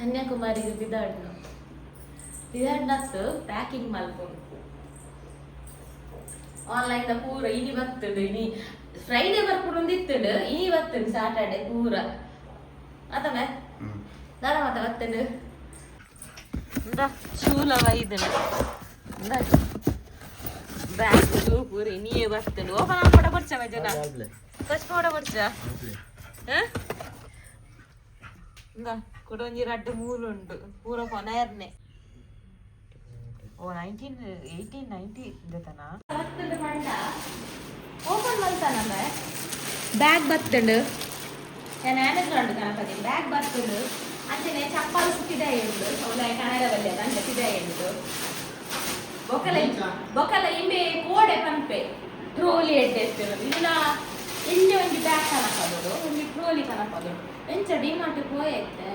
ಕನ್ಯಾಕುಮಾರಿಗೆ ಬಿದಾಡ್ನತ್ತು packing ಮಲ್ಕೊಂಡು online ಪೂರ ಇನಿ ಬರ್ತಡು ಇನಿ ಫ್ರೈಡೇ ಬರ್ಕೊಂಡು ಇತ್ತಡು ಇನಿ ಬರ್ತಡು ಸಾಟರ್ಡೆ ಪೂರ ಆತಮೆ ದಾರ ಮಾತ ಬರ್ತಡು ಶೂಲವ ಇದನ್ನು ಬ್ಯಾಗ್ ಶೂ ಪೂರ ಇನಿಯೇ ಬರ್ತಡು ಓಪನ್ ಆಗಿ ಕೊಡ ಬರ್ಚ ಜನ ಫಸ್ಟ್ ಕೊಡ ಬರ್ಚ ಕೊಡೊಂಜಿ ರಡ್ಡು ಮೂರುಂಡು ಪೂರ ಕೊನೆಯರ್ನೆ ಓ 1890 ಜೊತೆನಾ ಓಪನ್ ಮಾಡ್ತಾನಲ್ಲ ಬ್ಯಾಗ್ ಬರ್ತಂಡು ನಾನು ಆಮೇಲೆ ಕನಪತಿ ಬ್ಯಾಗ್ ಬರ್ತಂಡು ಅಂಚನೆ ಚಪ್ಪಲು ಸುತ್ತಿದೆ ಉಂಡು ಅವಳ ಕನ್ನಡ ಬಲ್ಲೆ ಅಂತ ತಿದೆ ಉಂಡು ಬೊಕ್ಕಲ ಇಂಬೆ ಕೋಡೆ ಪಂಪೆ ಟ್ರೋಲಿ ಎಡ್ಡೆತ್ತಿರು ಇಲ್ಲ ಇಲ್ಲಿ ಒಂದು ಬ್ಯಾಗ್ ಕನಪದೋಡು ಒಂದು ಟ್ರೋಲಿ ಕನಪದೋಡು ಎಂಚ ಡಿಮಾರ್ಟ್ ಪೋಯೈತೆ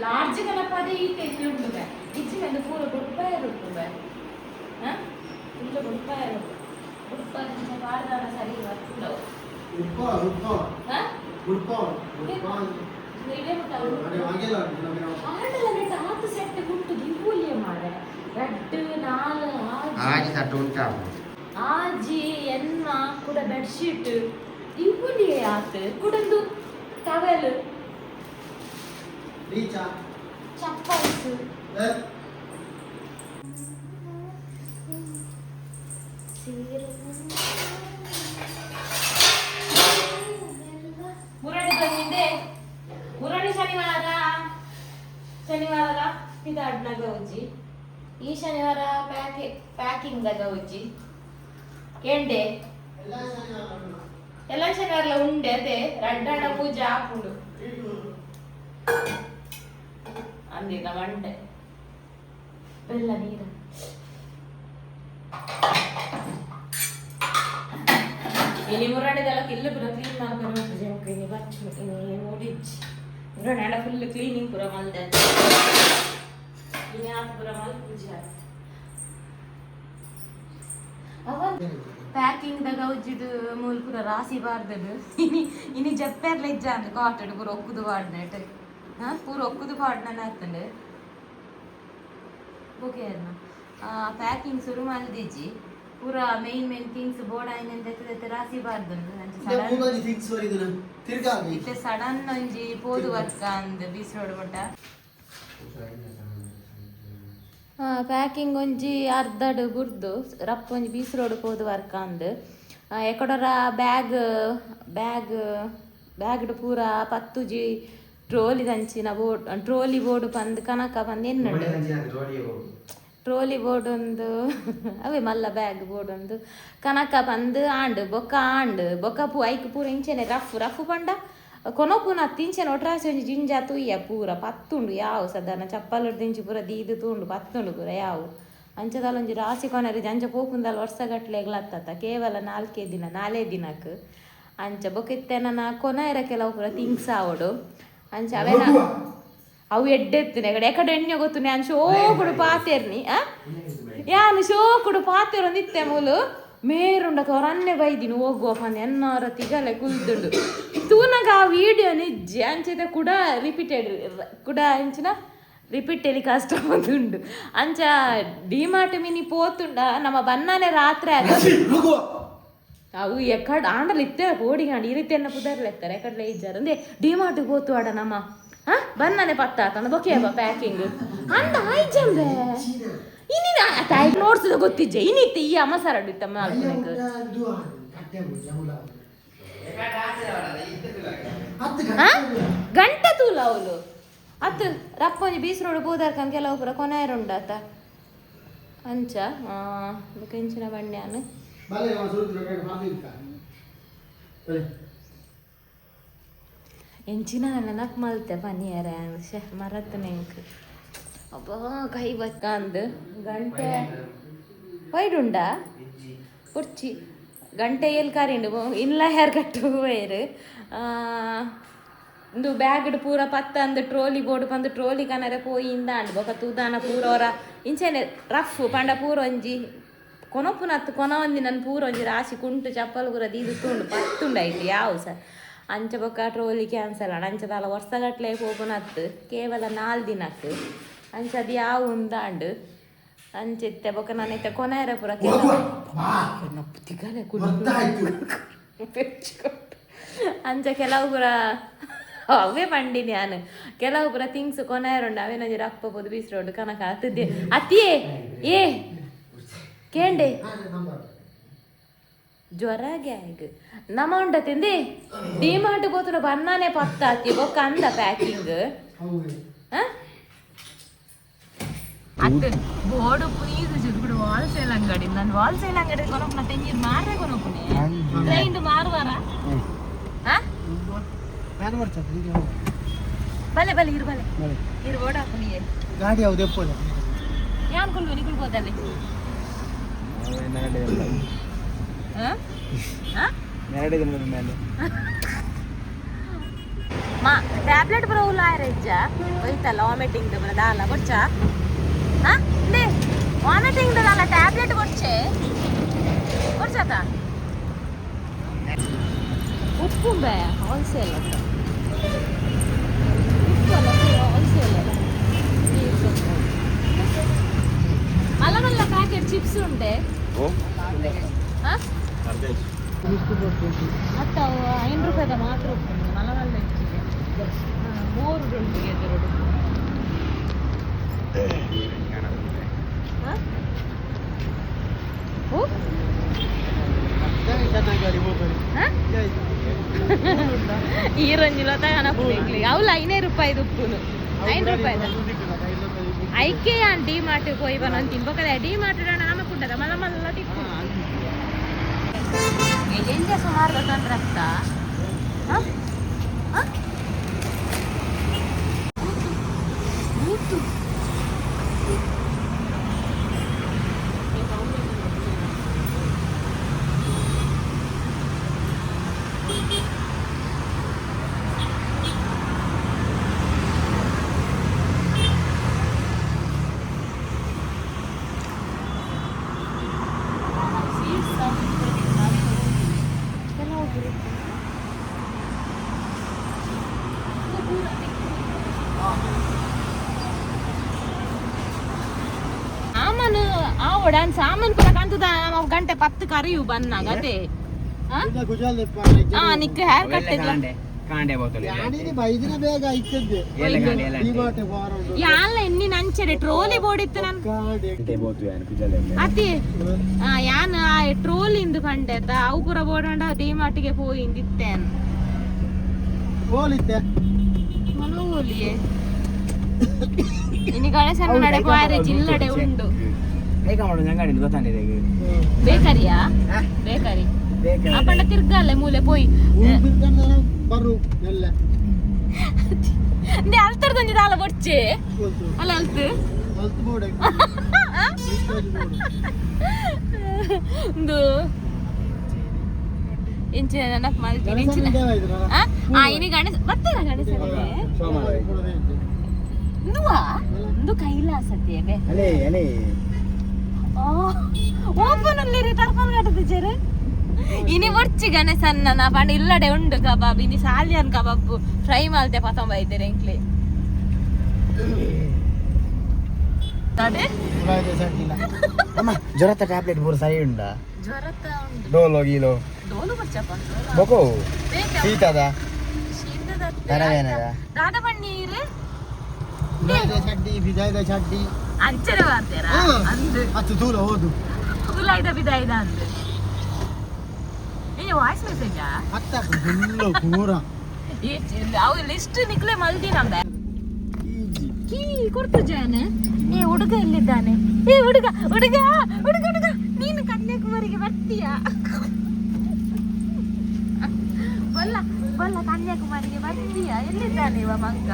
लार्ज गणपति ಈ ಟೈಪ್ ಉಂಟು ಇಚ್ಚಿ ಒಂದು ಪೂರ ಗುಡ್ಪಾಯರ್ ಉಂಟು ಇಲ್ಲ ಗುಡ್ಪಾಯರ್ ಗುಡ್ಪಾಯರ್ ಅಂತ ಬಾರ್ದಾನ ಸರಿ ಬರ್ತುಂಡು ಇದೇ ಮುಟ್ಟವು ಆಂಡಲ ನೆಟ್ 10 ಸೆಟ್ ಗುಂಟು ದಿವೂಲಿಯ ಮಾರೆ ರಡ್ಡು ನಾಲ್ ಆಜಿ ಸಟ್ ಉಂಟಾ ಆಜಿ ಎನ್ನ ಕೂಡ ಬೆಡ್ ಶೀಟ್ ದಿವೂಲಿಯ ಆತು ಕುಡಂದು ಟವೆಲ್ Richa. Chappals. ಮುರಳಿ ಬಂದಿದೆ ಮುರಳಿ ಶನಿವಾರ ಪಿದಾಡ್ನ ಗೌಜಿ ಈ ಶನಿವಾರ ಪ್ಯಾಕಿಂಗ್ ಗೌಜಿ ಕೆಂಡೆ ಎಲ್ಲ ಶನಿವಾರ ಉಂಡೆ ಅದೇ ರಡ್ಡಾಡ ಪೂಜೆ ಹಾಕೊಂಡು ಅಂದಿನ ಮಂಡೆ ಬೆಲ್ಲ ನೀರು ಇನಿ ಮುರಾಣಿದೆಲ್ಲ ಕಿಲ್ಲು ಪುರ ಕ್ಲೀನ್ ಮಾಡ್ಕೊಂಡು ಇನಿ ಬಚ್ಚು ಇನಿ ಮೂಡಿಚ್ಚಿ ಮುರಾಣಿ ಎಲ್ಲ ಫುಲ್ ಕ್ಲೀನಿಂಗ್ ಪುರ ಮಲ್ದೆ ಇನಿ ಆತ ಪುರ ಮಲ್ ಪೂಜೆ ಅವನ್ ಪ್ಯಾಕಿಂಗ್ ದಾಗ ಉಜ್ಜಿದು ಮೂಲ್ ಪುರ ರಾಸಿ ಬಾರ್ದದು ಇನಿ ಜಪ್ಪೆರ್ಲ ಇಜ್ಜ ಅಂದ್ರೆ ಕಾಟಡ್ ಪುರ ಒಕ್ಕುದು ಬಾಡ್ನೆಟ್ ಪೂರ ಒಕ್ಕುದು ಪಾಡ್ನ ಆಗ್ತಂಡೆ ಓಕೆ ಪ್ಯಾಕಿಂಗ್ ಶುರು ಮಾಡಿದಿಜ್ಜಿ ಪೂರ ಮೇನ್ ಥಿಂಗ್ಸ್ ಬೋರ್ಡ್ ಆಯ್ನೆಂತ ರಾಸಿ ಬಾರ್ದಂಡು ಇತ್ತೆ ಸಡನ್ ಒಂಜಿ ಪೋದು ವರ್ಕ ಅಂದ್ ಬೀಸ್ ರೋಡ್ ಕೊಟ್ಟ ಪ್ಯಾಕಿಂಗ್ ಒಂಜಿ ಅರ್ಧಡ್ ಬುರ್ದು ರಪ್ಪ ಒಂಜಿ ಬೀಸ್ ರೋಡ್ ಪೋದು ವರ್ಕ ಅಂದ್ ಎಕಡರ ಬ್ಯಾಗ್ಡ್ ಪೂರ ಪತ್ತುಜಿ ಟ್ರೋಲಿ ದಂಚಿನ ಬೋರ್ಡ್ ಟ್ರೋಲಿ ಬೋರ್ಡ್ ಪಂದ್ ಕನಕ ಪಂದ್ ಎನ್ನುಂಡು ಟ್ರೋಲಿ ಬೋರ್ಡ್ ಒಂದು ಅವೇ ಮಲ್ಲ ಬ್ಯಾಗ್ ಬೋರ್ಡ್ ಒಂದು ಕನಕ ಪಂದ್ ಬೊಕ್ಕ ಪೂ ಐಕ್ ಪೂರ ಇಂಚೆನೆ ರಫ್ ಪಂಡ ಕೊನೊಪುನ ತಿಂಚೆನೆ ಒಟ್ರಾಸಿ ಒಂಜಿ ಜಿಂಜ ತುಯ್ಯ ಪೂರ ಪತ್ತುಂಡು ಯಾವು ಸಾಧಾರಣ ಚಪ್ಪಲು ದಿಂಚಿ ಪೂರ ದೀದು ತೂಂಡು ಪತ್ತುಂಡು ಪೂರ ಯಾವು ಅಂಚದಲ್ಲ ಒಂಜಿ ರಾಸಿ ಕೊನರಿ ಅಂಚ ಪೋಪುಂದಲ್ಲ ವರ್ಷಗಟ್ಲೆಗ್ಲತ್ತ ಕೇವಲ 4 ದಿನಕ್ಕೆ ಅಂಚ ಬೊಕ್ಕಿತ್ತೆ ನನ್ನ ಕೊನೆಯರ ಕೆಲವು ಪೂರ ಥಿಂಗ್ಸ್ ಆವಡು ಅಂಚ ಅವೇನ ಅವು ಎಡ್ಡೆತ್ತಿನ ಎಕಡೆ ಎಣ್ಣೆ ಗೊತ್ತು ನಾನು ಶೋಕುಡು ಪಾತೇರ್ನಿ ಯಾನು ಶೋಕುಡು ಪಾತೇರು ನಿತ್ತೆ ಮೂಲು ಮೇರುಂಡ ತೊರನ್ನೆ ಬೈದಿನಿ ಹೋಗುವ ಪಂದ್ ಎನ್ನಾರ ತಿಗಲೆ ಕುಲ್ದುಂಡು ತೂನಗ ಆ ವಿಡಿಯೋ ನಿಜ್ಜೆ ಅಂಚದ ಕೂಡ ರಿಪೀಟ್ ಟೆಲಿಕಾಸ್ಟ್ ಆಗುದುಂಡು ಅಂಚ ಡಿಮಾರ್ಟ್ ಮಿನಿ ಪೋತುಂಡ ನಮ್ಮ ಬನ್ನಾನೆ ರಾತ್ರಿ ಅವು ಎಕಡ್ ಆಂಡಲ್ ಇತ್ತೆ ಓಡಿಗಾಂಡು ಈ ರೀತಿಯನ್ನ ಪುದರ್ಲೆತ್ತಾರೆ ಎಕಡ್ಲೆ ಇಜ್ಜಾರ ಅಂದೆ ಡಿಮಾರ್ಟ್ ಪೋತು ಆಡ ನಮ್ಮ ಬನ್ನನೆ ಪತ್ತಾತಂದ ಬೊಕೆಯಪ್ಪ ಪ್ಯಾಕಿಂಗ್ ಅಂದ ಆಯ್ಜಂಬೆ ಇನ್ನಿನ ತಾಯಿ ನೋಡ್ಸಿದ ಗೊತ್ತಿಜ್ಜೆ ಇನ್ನಿತ್ತೆ ಈ ಅಮಸರಡು ಇತ್ತಮ್ಮ ಗಂಟ ತೂಲ ಅವಳು ಅತ್ ರಪ್ಪ ಒಂಜಿ ಬೀಸ್ ರೋಡ್ ಪೋದಾರ್ಕಂದ್ ಕೆಲವು ಪುರ ಕೊನೆಯರುಂಡಾತ ಅಂಚ ಕೆಂಚಿನ ಬಂಡ್ಯಾನು ಎಂಚಿನ ನೆನಪು ಮಲ್ತೆ ಪನಿಯರ ಮರತ್ ನೆಂಕ್ ಅಬ್ಬಾ ಕೈ ಬಕ್ಕಂದು ಗಂಟೆ ವೈಡುಂಡ ಕುರ್ಚಿ ಗಂಟೆ ಎಲ್ಲಿ ಕಾರಿಂಡು ಇಲ್ಲ ಹೇರ್ ಕಟ್ಟು ವೈರು ಒಂದು ಬ್ಯಾಗ್ಡ್ ಪೂರ ಪತ್ತಂದು ಟ್ರೋಲಿ ಬೋರ್ಡ್ ಪಂದು ಟ್ರೋಲಿ ಕನರೆ ಪೋಯಿ ಇಂದಾಂಡು ಬೊಕ ತೂದಾನ ಪೂರ ಅವರ ಇಂಚೆನೆ ರಫ್ ಪಂಡ ಪೂರ ಒಂಜಿ ಕೊನಪುನತ್ತು ಕೊನ ಒಂದಿ ನನ್ನ ಪೂರ ಒಂಜಿ ರಾಶಿ ಕುಂಟು ಚಪ್ಪಲ್ ಪೂರ ದೀದುಕೊಂಡು ಪತ್ತುಂಡಾಯ್ತು ಯಾವ ಸರ್ ಅಂಚ ಬೊಕ್ಕ ಟ್ರೋಲಿ ಕ್ಯಾನ್ಸಲ್ ಆಡ ಅಂಚದಲ್ಲ ವರ್ಷಗಟ್ಲೆ ಪೋಪುನತ್ತು ಕೇವಲ 4 ದಿನಕ್ಕೆ ಅಂಚದು ಯಾವ ಉಂದಾಂಡು ಅಂಚೆತ್ತೆ ಬೊಕ್ಕ ನಾನೈತೆ ಕೊನೆಯರ ಪೂರ ತಿಗಲೆ ಅಂಚ ಕೆಲವು ಪೂರ ಅವೇ ಪಂಡಿನಿ ನಾನು ಕೆಲವು ಪೂರ ಥಿಂಗ್ಸ್ ಕೊನೆಯರುಂಡು ಅವೇ ನಂಜಿ ರಪ್ಪ ಪೋದು ಬೀಸ್ರೋಡು ಕನಕ ಹತ್ತಿದ್ದೆ ಅತ್ತಿಯೇ ಏ ಕೇಂಡೆ ಜ್ವರ ಗ್ಯಾಗ್ ನಮ ಉಂಡ ತಿಂದಿ ಡಿಮಾರ್ಟ್ పోతున్న బన్నానే పత్తాతి ఒక అంద ప్యాకింగ్ అట్ బోర్డు ప్లీజ్ జుగుడు వాల్సేల్ అంగడి నన్ను వాల్సేల్ అంగడి కొనుక్కున్న తెంజి మారే కొనుక్కునే ట్రైన్ మారువారా ಬಲೆ ಬಲೆ ಇರು ಓಡಾಕುನಿಯೇ ಗಾಡಿ ಯಾವ್ದು ಎಪ್ಪೋದ ಯಾನ್ ಕೊಲ್ವೆ ನಿಕುಲ್ ಹೋದಲ್ಲಿ ಟ್ಯಾಬ್ಲೆಟ್ ಬರೋ ಉಲ್ಲಾಯ್ರಜ್ಜ ಒಯ್ತಲ್ಲ ವಾಮಿಟಿಂಗ್ ದಾಲ ಕೊಡ್ಚ ವಾಮಿಟಿಂಗ್ ದಾಲ ಟ್ಯಾಬ್ಲೆಟ್ ಕೊಡ್ಚೆ ಕೊಡ್ಸಕ ಉಪ್ಪು ಬೇ ಹೋಲ್ಸೇಲ್ ಉಪ್ಪು ಅಲ್ಲ ಹೋಲ್ಸೇಲ್ ಮಲ್ಲ ಮಲ್ಲ ಪ್ಯಾಕೆಟ್ ಚಿಪ್ಸ್ ಉಂಟೆ ಮತ್ತೆ 5 ರೂಪಾಯಿದ ಮಾತ್ರ ಉಂಟು ಮಲವಲ್ಲ ಹೆಚ್ಚಿಗೆ 3 ಉಂಟು ಎದುರುಡು ಈ ರಂಜಿಲ ತಗನಪ್ಪು ಅವಳು 5 ರೂಪಾಯಿದು ಉಪ್ಪುನು 5 ರೂಪಾಯಿದ ಐಕೆ ಡಿ ಮಾರ್ಟ್ ಹೋಗಿ ಬನ್ನ ತಿನ್ಬೇಕಲ್ಲ ಡಿ ಮಾರ್ಟ್ ನಮಗೆ ಕುಂಟದ ಮಲ್ಲ ಮಲ್ಲ ತಿಕ್ಕು ಎಂಜ ಸುಮಾರು ತಂದ್ರೆ ಅತ್ತ ಸಾಮಾನು ಪೂರ ಕಂತದ ಗಂಟೆ 10 ಕರಿಯು ಬನ್ನ ಗತೆ ನಿಕ್ಕ ಹೇರ್ ಕಟ್ ಯಾಲ ಎನ್ನಿ ನಂಚೆಡೆ ಟ್ರೋಲಿ ಬೋಡಿತ್ತು ಅತಿ ಯಾನ್ ಟ್ರೋಲಿ ಇಂದು ಕಂಡೆದ ಅವು ಪೂರ ಬೋಡಂಡ ಡಿಮಾರ್ಟ್ಗೆ ಹೋಯಿಂದಿತ್ತೆ ಮನೋಲಿಯೇ ಇನ್ನು ಗಣೇಶನ ನಡೆ ಬಾರಿ ಜಿಲ್ಲಡೆ ಉಂಡು ಬೇಕರಿಯಾ ಬೇಕರಿ ಅಪ್ಪಣ್ಣ ತಿರ್ಗಲ್ಲ ಮೂಲೆ ಪೋಯಿ ಅಲ್ತರ್ದೊಂದು ದಾಲ ಬೊಚ್ಚೆ ಅಲ್ಲ ಅಲ್ತು ಒಂದು ಇಂಚ ನೆನಪು ಮಾಡ್ತೀನಿ ಇನಿ ಗಣೇಶ ಬರ್ತಾರ ಗಣೇಶನಿಗೆ ಒಂದು ಕೈಲಾಸತ್ತೆ ಓಪನ್ ಅಲ್ಲಿ ತರ್ಕೊಂಡು ಕಟ್ಟದಿದ್ದಾರೆ ಇನಿ ಬರ್ಚಿ ಗಣೇಶನ್ನ ನಾ ಪಂಡ ಇಲ್ಲಡೆ ಉಂಡು ಕಬಾಬ್ ಇನಿ ಸಾಲಿಯನ್ ಕಬಾಬ್ ಫ್ರೈ ಮಾಲ್ತೆ ಪತಂಬ ಇದ್ದಾರೆ ಎಂಕ್ಲೆ ಜ್ವರತ ಟ್ಯಾಬ್ಲೆಟ್ ಪೂರ ಸರಿ ಉಂಡ ಜ್ವರತ ಉಂಡು ಡೋಲೋ ಗೀಲೋ ಡೋಲು ಬರ್ಚಪ್ಪ ಬಕೋ ಶೀತದ ತರವೇನದ ದಾದ ಪನ್ನೀರ್ ಚಡ್ಡಿ ಬಿದಾಯ್ದ ಚಡ್ಡಿ ಅಂಚನೆ ಮಾಡ್ತಾರಾ ಅಂದು ಹತ್ತು ದೂರ ಹೋದು ತುಲಾಯ್ದ ಬಿದಾಯ್ದ ಅಂದು ಏನು ವಾಯ್ಸ್ ಮೆಸೇಜಾ ಹತ್ತ ಫುಲ್ಲು ಪೂರ ಅವು ಲಿಸ್ಟ್ ನಿಕ್ಲೆ ಮಲ್ದಿ ನಮ್ದೆ ಕೀ ಕೊಡ್ತು ಜಾನ ಏ ಹುಡುಗ ಎಲ್ಲಿದ್ದಾನೆ ಏ ಹುಡುಗ ಹುಡುಗ ಹುಡುಗ ಹುಡುಗ ನೀನು ಕನ್ಯಾಕುಮಾರಿಗೆ ಬರ್ತೀಯಾ ಬಲ್ಲ ಬಲ್ಲ ಕನ್ಯಾಕುಮಾರಿಗೆ ಬರ್ತೀಯಾ ಎಲ್ಲಿದ್ದಾನೆ ಇವ ಮಂಗ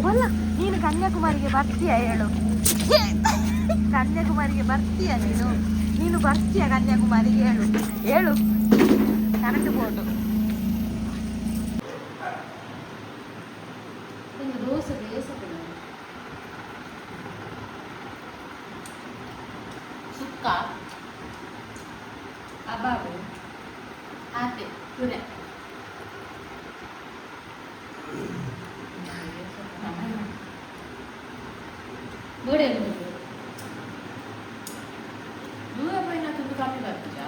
ಬಲ್ಲ ನೀನು ಕನ್ಯಾಕುಮಾರಿಗೆ ಬರ್ತೀಯಾ ಹೇಳು ಕನ್ಯಾಕುಮಾರಿಗೆ ಬರ್ತೀಯಾ ನೀನು ಬರ್ತೀಯಾ ಕನ್ಯಾಕುಮಾರಿಗೆ ಹೇಳು ಹೇಳು ಕರೆಂಟ್ ಬೋರ್ಡು ಸುಕ್ಕ ಅಬ್ಬಾಬು ಆತೆ ಪುರೆ ಬೋಡೆ ದೂರ ಪೈನ ತುಂಬ ಕಾಫಿ ಬರ್ತೀಯಾ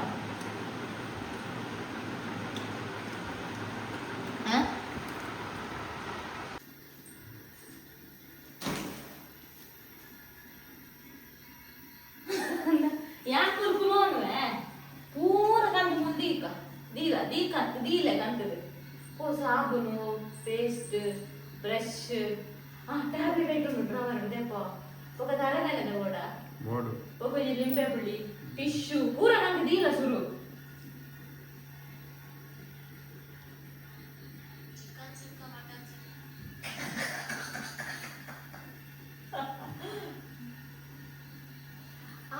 ಯಾಕೆ ಕುರ್ಕುರೋನ್ವೆ ಪೂರ ಕಂಡು ಮುಂದೀಕ ದೀಕ ದೀಲೆ ಕಂತದೆ ಓ ಸಾಬೂನು paste brush tablet item drawer ದೇಪ ఒక తరగనద కూడా ಬೋರ್ಡು ఒక లింబೆ పులి టిష్యూ పూర కండు దీల సురు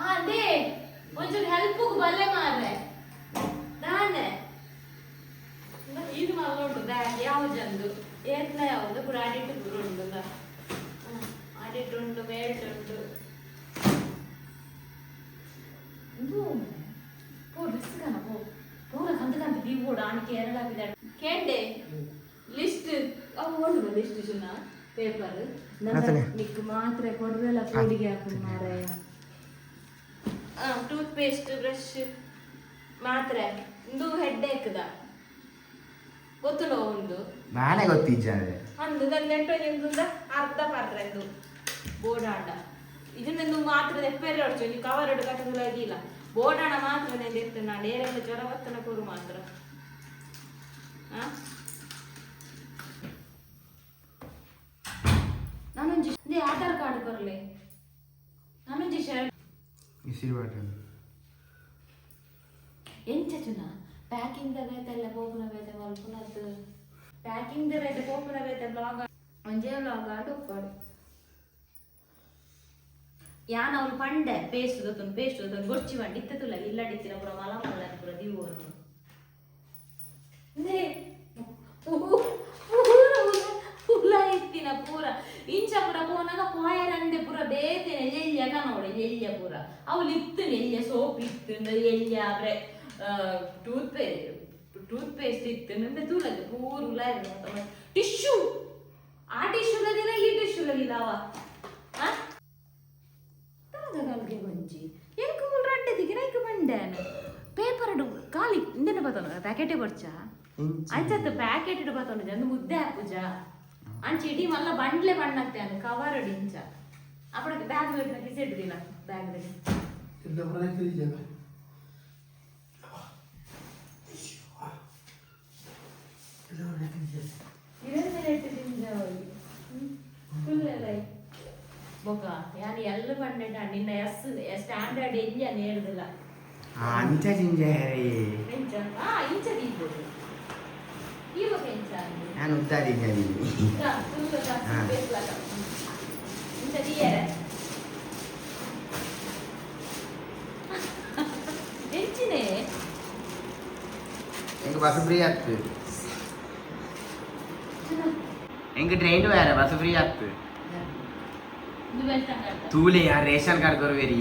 ಅದೇ ಒಂಚೂರು ಹೆಲ್ಪ್ ಬಲ್ಲೆ ಮಾರ್ರೆ ನಾನೇ ಇದು ಮಲ್ಲುಂಟು ಬ್ಯಾಗ್ ಯಾವ ಜಂದು ಏತ್ಲ ಯಾವುದು ಕೂಡ ಆಡಿಟ್ಟು ಗುರು ಉಂಟು ಆಡಿಟ್ಟು ಉಂಟು ಬೇಲ್ಟ್ ಉಂಟು ಪೋ ಡ್ರೆಸ್ ಕಣ ಪೋ ಪೂರ ಕಂದು ಕಂದು ದಿ ಕೂಡ ಆಣಿಕೆ ಎರಡಾಗಿದೆ ಕೇಂಡೆ ಲಿಸ್ಟ್ ಅವು ಉಂಟು ಲಿಸ್ಟ್ ಸುನ್ನ ಪೇಪರ್ ನಿಕ್ ಮಾತ್ರ ಕೊಡ್ರಲ್ಲ ಪೋಡಿಗೆ ಹಾಕೊಂಡು ಮಾರಾಯ ಟೂತ್ ಪೇಸ್ಟ್ ಬ್ರಷ್ ಮಾತ್ರ ಇಂದು ಹೆಡ್ ಏಕದ ಗೊತ್ತು ಒಂದು ನಾನೇ ಗೊತ್ತಿಜ್ಜಾನೆ ಅಂದು ನನ್ನ ನೆಟ್ಟೊಂದು ಅರ್ಧ ಪಾತ್ರ ಇದು ಬೋಡಾಂಡ ಇದನ್ನೆಂದು ಮಾತ್ರ ಎಪ್ಪೇರೆ ಹೊಡ್ಚು ನೀವು ಕವರ್ ಹೊಡು ಕಟ್ಟಲಾಗಿಲ್ಲ ಬೋಡಾಣ ಮಾತ್ರ ನೆಂದು ಎತ್ತು ನಾನು ಏರೆಲ್ಲ ಜ್ವರ ಬರ್ತನ ಕೊರು ಮಾತ್ರ ನಾನೊಂಜಿ ಆಧಾರ್ ಕಾರ್ಡ್ ಕೊರ್ಲೆ ನಾನೊಂಜಿ ಶರ್ಟ್ ಎಂಚುನ ಪ್ಯಾಕಿಂಗ್ ಬೇತೆಲ್ಲ ಪೋಪುನ ಬೇತೆ ಮಲ್ಪುನದ್ದು ಪ್ಯಾಕಿಂಗ್ ಬೇತೆ ಪೋಪುನ ಬೇತೆ ಬ್ಲಾಗ್ ಒಂಜೇ ಬ್ಲಾಗ್ ಆಡು ಒಪ್ಪಾಡು ಯಾನ ಅವ್ರು ಪಂಡೆ ಪೇಸ್ಟ್ ದೊತ್ತೊಂದು ಗೊಡ್ಚಿ ಬಂಡಿ ಇತ್ತುಲ್ಲ ಇಲ್ಲಡಿತ್ತಿನ ಪುರ ಮಲ ಮಲ್ಲ ಪುರ ದಿವೋನು ಪೂರ ಇತ್ತಿನ ಪೂರ ಇಂಚ ಪುರ ಪೋನಾಗ ಪೋಯರಂಡೆ ಪುರ ಬೇತೇನೆ ಎಲ್ಯ ಕನೋಡೆ ಎಲ್ಯ ಪುರ ಅವಳು ಇತ್ತು ಎಲ್ಯ ಸೋಪ್ ಇತ್ತು ಎಲ್ಯ ಅವ್ರೆ ಟೂತ್ ಪೇಸ್ಟ್ ಇತ್ತು ಅಂದ್ರೆ ತೂಲಗೆ ಪೂರ ಉಲ ಟಿಶ್ಯೂ ಆ ಟಿಶ್ಯೂ ಲಗಿಲ್ಲ ಈ ಟಿಶ್ಯೂ ಲಗಿಲ್ಲ ಅವ ಗೆ ಬಂಜಿ ಏಕೆ ಮುಲ್ ರಡ್ಡೆ ದಿಗಿನ ಏಕೆ ಬಂಡೇನ ಪೇಪರ್ ಖಾಲಿ ಇಂದೆನ ಬತ್ತನ ಪ್ಯಾಕೆಟೇ ಬರ್ಚಾ ಅಂಚತ್ತ ಪ್ಯಾಕೆಟ್ ಇಡು ಬತ್ತನ ಜಂದು ಮುದ್ದೆ ಹಾಕುಜ ಅಂಚಿ ಇಡೀ ಮಲ್ಲ ಬಂಡ್ಲೆ ಬಣ್ಣತ್ತೆ ಅನ್ನು ಕವರ್ ಅಡಿ ಇಂಚ ಅಪ್ಪಡಕ್ಕೆ ಬ್ಯಾಗ್ ಬೇಕು ಕಿಸೆಟ್ ದಿನ ಬ್ಯಾಗ್ ದಲ್ಲಿ ಎಲ್ಲ ಬರನೇ ತಿಳಿಜಲ್ಲ ಎಲ್ಲ ಬರನೇ ತಿಳಿಜಲ್ಲ ಇದನ್ನ ಇಟ್ಟಿದ್ದೀನಿ ಫುಲ್ ಲೈ ಬೊಕ ಯಾನಿ ಎಲ್ಲ ಬಂಡೆಟ ನಿನ್ನ ಎಸ್ ಸ್ಟ್ಯಾಂಡರ್ಡ್ ಎಲ್ಲಿ ನೇರ್ದಿಲ್ಲ ಅಂಚ ಜಿಂಜರಿ ಇಂಚ ಇಂಚ ದೀಬೋದು ಇವಾಗ ಇಂಚ ನಾನು ಉದ್ದಾದಿ ಜರಿ ಫುಲ್ ಇಂಚ ದಿಯರೆ ಎಂಚಿನೇ ಎಂಗ ಬಸ್ ಫ್ರೀ ಆಯ್ತು ಎಂಗ ಟ್ರೈನ್ ಬೇರೆ ಬಸ್ ಫ್ರೀ ಆಯ್ತು ತೂಲೆ ಯಾರು ರೇಷನ್ ಕಾರ್ಡ್ ಕೊರಬೇರಿ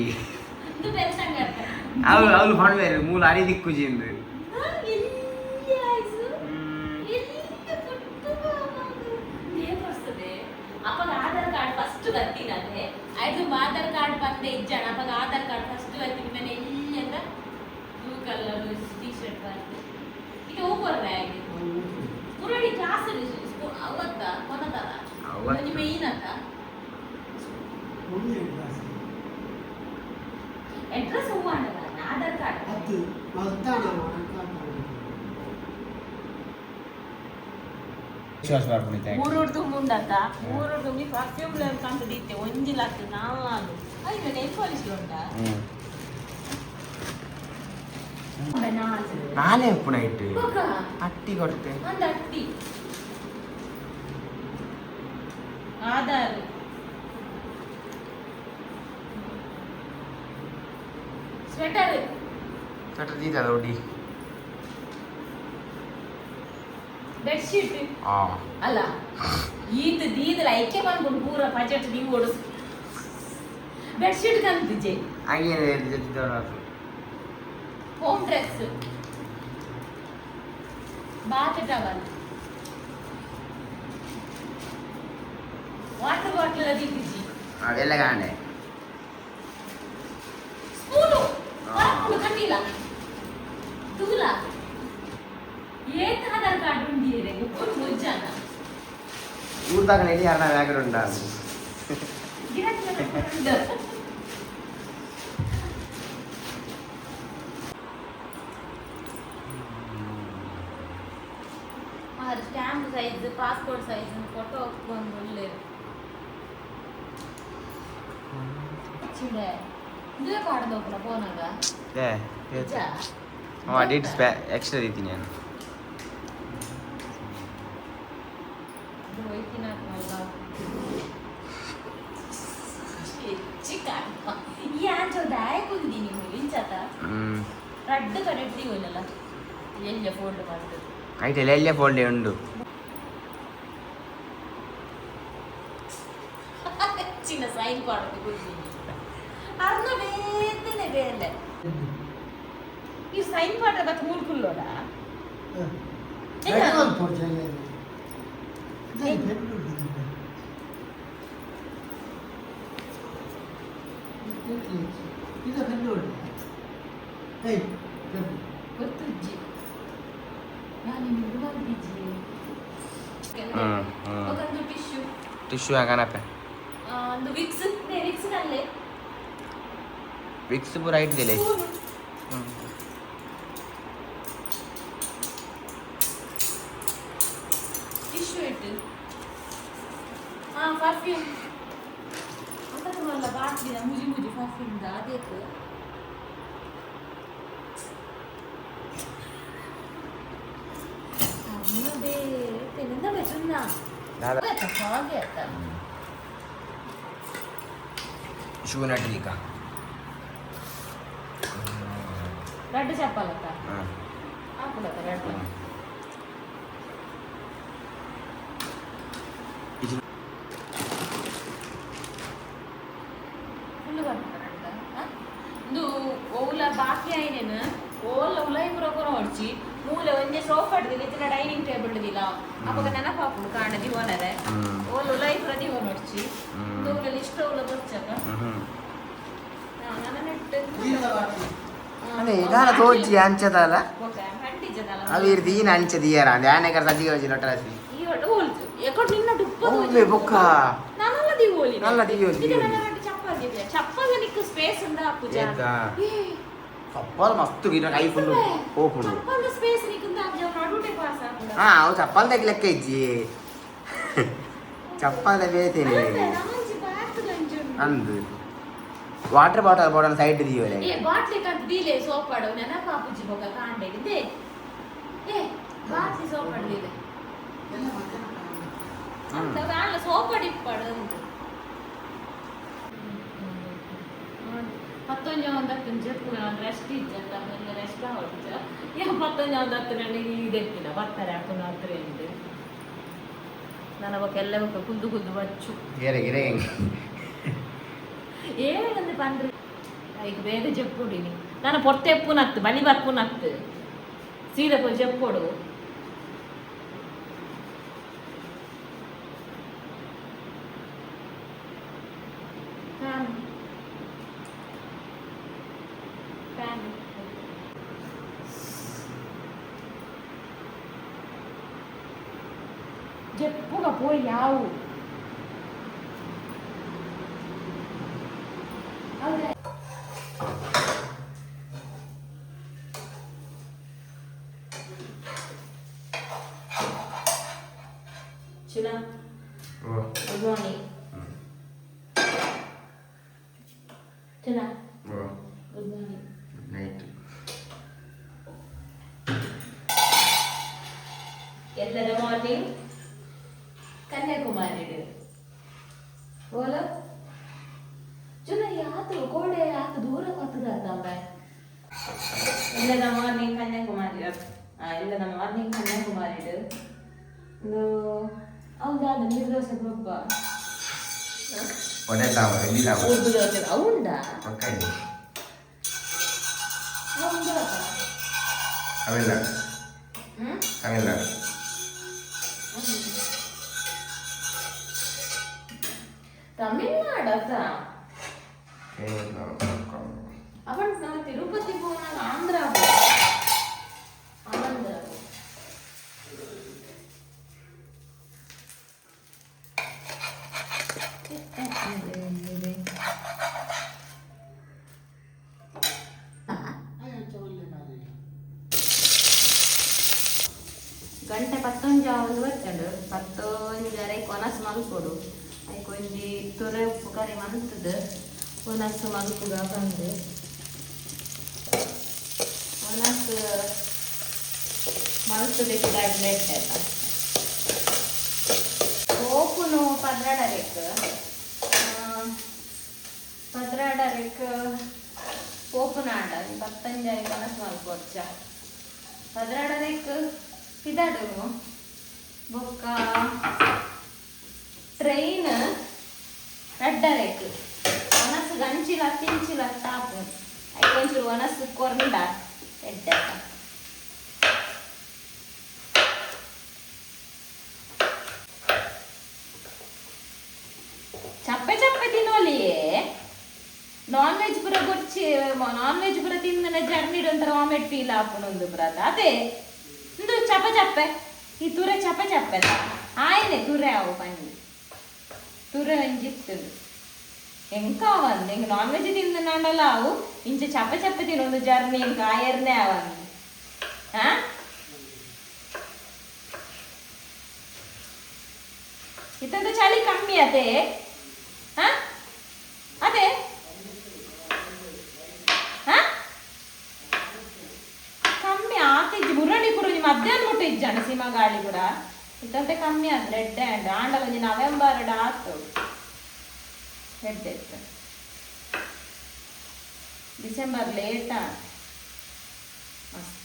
ಅವಳು ಹೊಣಬೇರೆ ಮೂಲ ಅರಿ ದಿಕ್ಕುಜಿಂದು ಅಪ್ಪಗ ಆಧಾರ್ ಕಾರ್ಡ್ ಫಸ್ಟ್ ಬರ್ತೀನಂತೆ ಆಯ್ತು ಆಧಾರ್ ಕಾರ್ಡ್ ಬಂದೆ ಇಜ್ಜಣ ಅಪ್ಪಗ ಆಧಾರ್ ಕಾರ್ಡ್ ಫಸ್ಟ್ ಬರ್ತೀನಿ ನಾನು ಎಲ್ಲಿ ಅಂತ ಬ್ಲೂ ಕಲರ್ ಟೀ ಶರ್ಟ್ ಬಂದು ಇದು ಓಪರ್ ಬ್ಯಾಗ್ ಪುರಡಿ ಕ್ಲಾಸ್ ಅವತ್ತ ಕೊನತರ ಒಂದು ಮೇಯ್ನ್ ಅಂತ ಅಡ್ರೆಸ್ ಹೂವಾಣಲ್ಲ ಆಧಾರ್ ಕಾರ್ಡ್ ಅದು ಮಲ್ತಾನ ವಿಶ್ವಾಸ ಮಾಡ್ಕೊಂಡಿದ್ದೆ ಮೂರೋಡ್ ತುಂಬುಂಡತ್ತ ಮೂರೋಡ್ ತುಂಬಿ ಪರ್ಫ್ಯೂಮ್ ಕಂತ ದಿತ್ತೆ ಒಂಜಿಲತ್ತು ನಾಲ್ಕು ಐದು ನೆಲ್ ಪಾಲಿಶ್ ಉಂಟಾ ನಾನೇ ಉಪ್ಪುನ ಇಟ್ಟು ಅಟ್ಟಿ ಕೊಡ್ತೆ ಒಂದು ಅಟ್ಟಿ ಆಧಾರ್ ಸ್ವೆಟರ್ ಸ್ವೆಟರ್ ದೀದಲ್ಲ ಒಡಿ ಬೆಡ್ಶೀಟ್ ಅಲ್ಲ ಈತ ದೀದಲ ಐಕೆ ಬಂದ್ಕೊಂಡು ಪೂರ ಬಜೆಟ್ ನೀವು ಓಡಿಸ್ ಬೆಡ್ಶೀಟ್ ಕಂತಿಜೆ ಹಾಗೇನೆ home dress bath towel water bottle ಅದಿದ್ದೀಜಿ ಅದೆಲ್ಲ ಕಾಣೆ ಸ್ಪೂನು ವಾಟರ್ ಕಂಡಿಲ್ಲ ತೂಲ ಏಕ ಆಧಾರ್ ಕಾರ್ಡ್ ಉಂಡಿಯರೆ ಉಪ್ಪು ಮುಜ್ಜಾನ ಊರ್ದಾಗ ನೆಡಿ ಯಾರನ್ನ ವ್ಯಾಗರ ಉಂಟಾನು stamp size passport size photo ಹಾಕೊಂಡು ಒಳ್ಳೆ ಚಿಡೆ ಇದೇ ಕಾರ್ಡ್ ನೋಕಲ ಫೋನಾಗ ನಿಜ ಡೇಟ್ಸ್ ಎಕ್ಸ್ಟ್ರಾ ರೀತಿ ನಾನು ಹೋಯ್ತಿನ ಚಿಕ್ಕ ಯಾಂಚೋದಾಯ ಕುಂದಿ ನೀವು ಇಂಚತ ರಡ್ಡು ಕಡೆಟ್ಟಿ ಹೋಯ್ನಲ್ಲ ಎಲ್ಲ ಫೋಲ್ಡ್ ಮಾಡ್ತದೆ ಐಟೆಲ್ಲ ಎಲ್ಲ ಫೋಲ್ಡೇ ಉಂಡು ಚಿನ್ನ ಸೈನ್ ಪಾಡೋದು ಕುಂದಿ ಅರ್ನ ಬೇತನೆ ಬೇಲೆ ಈ ಸೈನ್ ಪಾಡ್ರೆ ಮತ್ತೆ ಮೂಲ್ಕುಲ್ಲೋಡ ಗೊತ್ತುಜ್ಜಿ ನಾನು ನಿಮ್ಗೆ ಬಂದಿಜ್ಜಿ ಒಂದು ಟಿಶ್ಯೂ ಟಿಶ್ಯೂ ಹಾಕನಪ್ಪ ಒಂದು ವಿಕ್ಸ್ ನಲ್ಲೇ ವಿಕ್ಸ್ ಪೂರ ಇಟ್ಟಿಲ್ಲ ಟಿಶ್ಯೂ ಇಟ್ಟು ಪರ್ಫ್ಯೂಮ್ ಅಂತ ಬಾಟ್ಲಿನ ಮುಜಿ ಮುಜಿ ಪರ್ಫ್ಯೂಮ್ದ ಅದೇಕು ತೆನಿಂದ ಬೆಚ್ಚುನ್ನ ಹಾಗೆ ಅತ್ತ ಶೂ ನಟೀಕ రెడ్ చెప్పాలక్క ఆకులక్క రెడ్ ಫುಲ್ ಬರ್ತಾರಂತ ಇದು ಓಲ ಬಾಕಿ ಆಯ್ನೇನು ಓಲ ಉಲೈ ಪುರ ಹೊಡ್ಚಿ ಮೂಲೆ ಒಂದೇ ಸೋಫಾ ಇಡ್ದಿಲ್ಲ ಇತ್ತಿನ ಡೈನಿಂಗ್ ಟೇಬಲ್ ಇದಿಲ್ಲ ಅವಾಗ ನೆನಪಾಪುಡು ಕಾಣ ದಿವನರೆ ಓಲ ಉಲೈ ಪುರ ದಿವನ ಹೊಡ್ಚಿ ಇದು ಇಷ್ಟ ಓಲ ಬರ್ಚಕ ನನ್ನ ನೆಟ್ಟು ಅದೇ ದಾನ ತೋಜಿ ಅಂಚದಲ್ಲ ಅವೀರ್ ದೀನ ಅಂಚದಿಯರ ಧ್ಯಾನಕರ ಸಜ್ಜಿಗೆ ಹೋಜಿ ಲೊಟ್ರಾಸಿ ಈ ಒಟ್ಟು ಹೋಲ್ತು ಎಕೊ ನಿನ್ನ ಡುಪ್ಪ ಓಲೆ ಬೊಕ್ಕ ನಾನಲ್ಲ ದಿ ಹೋಲಿ ನಲ್ಲ ದಿ ಹೋಲಿ ಇದು ನನ್ನ ಗಂಟೆ ಚಪ್ಪಲ್ ಇದೆ ಚಪ್ಪಲ್ ನಿಕ್ಕು ಸ್ಪೇಸ್ ಉಂಡ ಪೂಜಾ ಏತಾ ಚಪ್ಪಲ್ ಮಸ್ತ್ ಗಿರ ಕೈ ಫುಲ್ ಓಪುಡು ಚಪ್ಪಲ್ ಸ್ಪೇಸ್ ನಿಕ್ಕು ಅಂತ ನಡುಟೆ ಪಾಸ್ ಆಪುಡ ಅವು ಚಪ್ಪಲ್ ದಾಗ ಲೆಕ್ಕ ಇಜ್ಜಿ ಚಪ್ಪಲ್ ಬೇತೇನೆ ನಮಂಜಿ ಬಾತ್ ಗಂಜು ಅಂದು ವಾಟರ್ ಬಾಟಲ್ ಬೋಡನ ಸೈಡ್ ದಿಯೋಲೆ ಏ ಬಾಟ್ಲಿ ಕಂತ ದೀಲೆ ಸೋಪ್ ಆಡೋ ನೆನಪಾಪುಜಿ ಹೋಗ ಕಾಂಡೆ ಇದೆ ಏ ಬಾಟ್ಲಿ ಸೋಪ್ ಆಡಲಿದೆ ಅಂತ ಕಾಣಲ ಸೋಪ್ ಅಡಿಪ್ಪಾಡು ಅಂತ ಮತ್ತೊಂದು ಒಂದತ್ತು ಜಪ್ಪು ನಾನು ರೆಸ್ಟ್ ಇದ್ದಂತ ಆಮೇಲೆ ರೆಸ್ಟ್ ಹೊಡ್ಚ ಮತ್ತೊಂದು ಒಂದತ್ತು ನನಗೆ ಇದೆತ್ತಿನ ಬರ್ತಾರೆ ಹಾಕೊಂಡು ಹತ್ರ ಇದೆ ನನ್ನ ಬಕ್ಕೆಲ್ಲ ಕುದ್ದು ಕುದ್ದು ಬಚ್ಚು ಗಿರೆ ಗಿರೆ ఏమైంది పండ్రి ఇక వేరే చెప్పుడు నన్ను పొట్ట ఎప్పునత్తు బలి పప్పునత్తు సీద పోయి చెప్పుడు చెప్పుగా పోయి యావు Chula. Oh. Good morning. Chula. Oh. Good morning. Good night. ಎಲ್ಲರ ಮಾರ್ನಿಂಗ್ ಕನ್ಯಾಕುಮಾರಿ ಓಲ ಚುನ ಯಾತು ಕೋಡೆ ಯಾತು ದೂರ ಗೊತ್ತದ ಎಲ್ಲರ ಮಾರ್ನಿಂಗ್ ಕನ್ಯಾಕುಮಾರಿ ಎಲ್ಲರ ಮಾರ್ನಿಂಗ್ ಕನ್ಯಾಕುಮಾರಿ ಹೌದಾ ನಿರ್ದೋಷ ಗೊಬ್ಬ ಒಡೆ ತಾವ ಎಲ್ಲಿ ತಾವ ಉರ್ದು ದೋಸೆ ಅವುಂಡಾ ಪಕ್ಕನೆ ಅವೆಲ್ಲ ಅವೆಲ್ಲ ತಮಿಳ್ನಾಡು ಅವನ್ ನಾವು ತಿರುಪತಿ ಹೋದಾಗ ಆಂಧ್ರ ಆಂಧ್ರ ಗಂಟೆ 11 ಬರ್ತಾడు 11 ಕೊನಸ್ ಮಲ್ಕೊಡು ಐಕೊಂಜಿ ತುರೆ ಉಪ್ಪು ಕರಿ ಮಂತದ ಕೊನಸ್ ಮಲ್ಪುಗ ಬಂದು ಕೊನಸ್ ಮಲ್ತದೆ ಕಿಡಾಡ್ಲೆ ಇಟ್ಟಾಯ್ತ ಓಪುನು ಪದ್ರಾಡರೆಕ್ ಓಪುನಾಡ 15 ಕೊನಸ್ ಮಲ್ಕೊಡ್ಚ ಪದ್ರಾಡರೆಕ್ ಇದಾಡು ಬೊಕ್ಕ ಟ್ರೈನ್ ರಡ್ಡರೆಕ್ ಒನಸು ಗಂಚಿಲ ತಿಂಚಿಲ ತಾಪು ಐಕೊಂಚೂರು ಒನಸು ಕೊರ್ಂಡ ಎಡ್ಡ ಚಪ್ಪೆ ಚಪ್ಪೆ ತಿನ್ನೋಲಿಯೇ ನಾನ್ ವೆಜ್ ಪುರ ಗೊಚ್ಚಿ ನಾನ್ ವೆಜ್ ಪುರ ತಿಂದನ ಜರ್ನಿಡ್ ಒಂಥರ ವಾಮಿಟ್ ಫೀಲ್ ಆಪುನೊಂದು ಬ್ರತ ಅದೇ ಒಂದು ಚಪ್ಪ ಚಪ್ಪೆ ಈ ತುರೆ ಚಪ್ಪ ಚಪ್ಪೆ ಆಯ್ನೆ ತುರೆ ಅವು ಪಂಡಿ ತುರೆ ಒಂಜಿತ್ತು ಎಂಕ ಅವಂದು ಹೆಂಗೆ ನಾನ್ ವೆಜ್ ತಿಂದನಲ್ಲ ಅವು ಇಂಚೆ ಚಪ್ಪ ಚಪ್ಪೆ ತಿನ್ನೊಂದು ಜರ್ನಿ ಎಂಕ ಆಯರ್ನೇ ಅವಂದು ಹಾ ಇತ್ತಂತ ಚಳಿ ಕಮ್ಮಿ ಅದೇ ಹಾ ಅದೇ ಕಮ್ಮಿ ಆತಿಜ್ಜಿ ಮುರಳಿ ಪುರ ಮಧ್ಯಾಹ್ನ ಮುಟ್ಟ ಇಜ್ಜಾನ ಸಿಮಾ ಗಾಳಿ ಕೂಡ ಇತ್ತಂತೆ ಕಮ್ಮಿ ಆದ್ ರೆಡ್ ಹ್ಯಾಂಡ್ ಆಂಡ ಒಂಜಿ ನವೆಂಬರ್ ಆತು ರೆಡ್ ಇತ್ತು ಡಿಸೆಂಬರ್ ಲೇಟ್ ಮಸ್ತ್